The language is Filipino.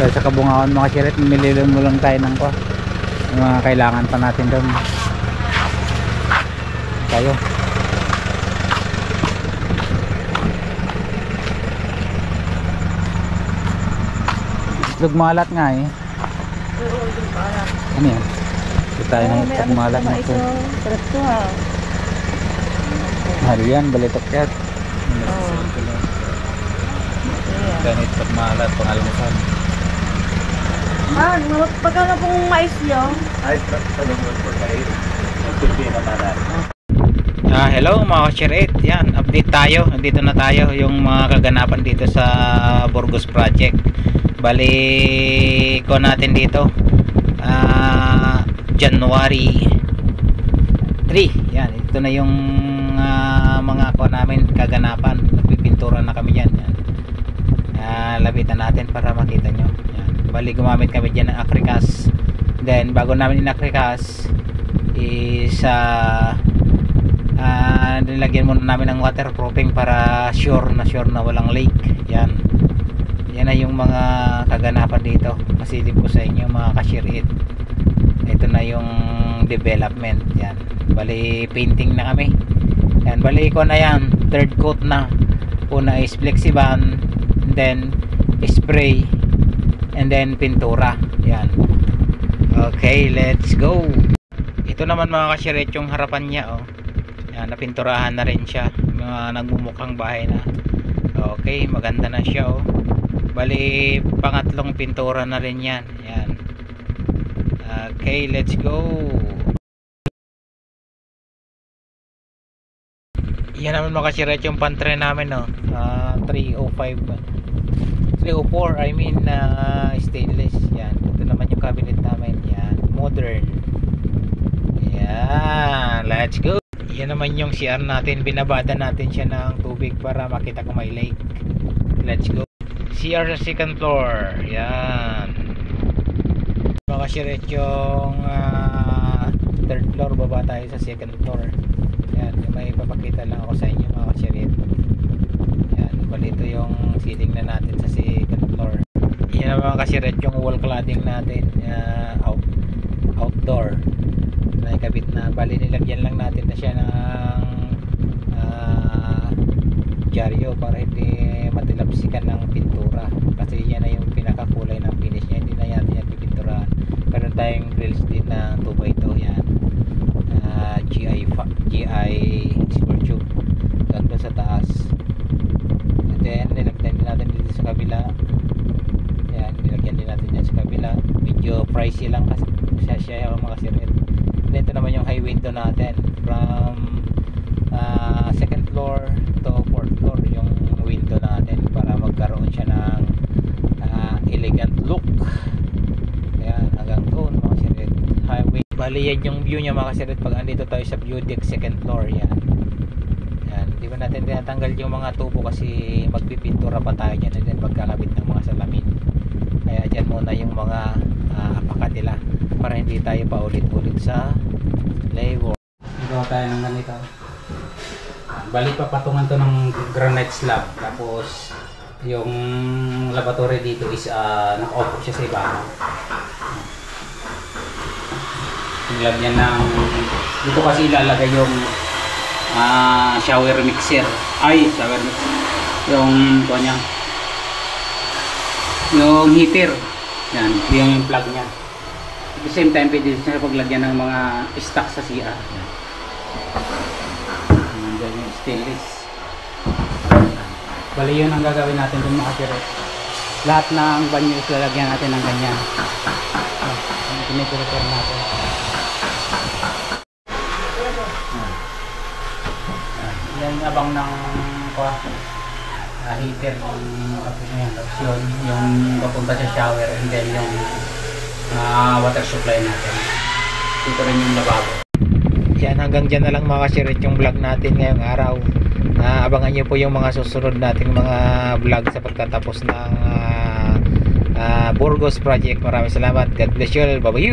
tayo sa Kabungaon mga siret, mililon mo lang tayo ng yung mga kailangan pa natin doon tayo. Lugmalat nga eh. Ano yan? Ito tayo ng lugmalat na ito. Mahal yan, balitok yan. Ganit pagmalat, pangalmusan. Pagkano pong mais nyo? Hello mga ka-share 8. Yan, update tayo. Nandito na tayo yung mga kaganapan dito sa Burgos Project. Bali ko natin dito January 3. Yan, ito na yung mga ko namin kaganapan. Nagpipintura na kami yan. Yan. Lapitan natin para makita nyo. Yan. Bali gumamit kami dyan ng acrylic. Then bago namin in-acrylic is nilagyan muna namin ng waterproofing para sure na walang leak. Yan na yung mga kaganapan dito. Masilip ko sa inyo mga ka-share it. Ito na yung development. Yan, bali painting na kami. Yan, bali ko na yan, third coat na. Una is flexiband, then spray, and then pintura. Yan. Okay, let's go. Ito naman mga ka-share it, yung harapan niya yan, napinturahan na rin siya. Mga nagmumukhang bahay na. Okay, maganda na siya bali pangatlong pintura na rin yan. Yan. Okay, let's go. Yan naman mga ka-share yung pantry namin 304 I mean stainless. Yan, ito naman yung cabinet namin. Yan, modern. Yan, let's go. Yan naman yung CR natin, binabada natin siya ng tubig para makita kung may lake. Let's go. CR sa second floor. Yan. Mga shiret yung third floor, baba tayo sa second floor. Yan, may papakita lang ako sa inyo mga shiret. Yan, balito yung ceiling na natin sa second floor. Yan mga shiret yung wall cladding natin, outdoor. Nakikabit na, bali nilagyan lang natin na siya ng dyaryo para hindi matilapsikan ng pintura, kasi yan na yung pinakakulay ng finish niya. Hindi na natin yan pipinturahan. Meron tayong grills din na 2x2. Yan, GI square tube ganda sa taas. And then nilagyan din natin dito sa kabila. Yan, nilagyan din natin yan sa kabila. Medyo pricey lang kasi siya yung mga siret. Ito naman yung high window natin from second floor to fourth floor, yung window natin para magkaroon siya ng elegant look. Ayan, hanggang doon mga siret, highway. Bali yan yung view niya mga siret pag andito tayo sa view deck second floor. Yan, di ba natin tinatanggal yung mga tubo kasi magpipintura pa tayo dyan, and then magkakabit ng mga salamin. Kaya dyan muna yung mga apakadila para hindi tayo pa ulit-ulit sa labor. Gawa tayo ng ganito. Balik papatungan to ng granite slab. Tapos yung laboratory dito is naka-off siya sa ibabaw. Nilagyan ng dito kasi ilalagay yung shower mixer. Shower mixer. Yung niya, yung heater. Yan, yung plug niya. At the same time, pwede siya paglagyan ng mga stock sa CR. Yan. Nandiyan yung stainless. Bali yun ang gagawin natin dun mga ka-share. Lahat ng banyo is lalagyan natin ng ganyan. Pinipiliter natin. Yan abang ng heater yung papunta sa shower, and then yung water supply natin. Dito rin yung lababo. Yan, hanggang dyan na lang mga ka-share yung vlog natin ngayong araw. Abangan nyo po yung mga susunod nating mga vlog sa pagtatapos ng Burgos Project. Maraming salamat. God bless you all. Bye bye.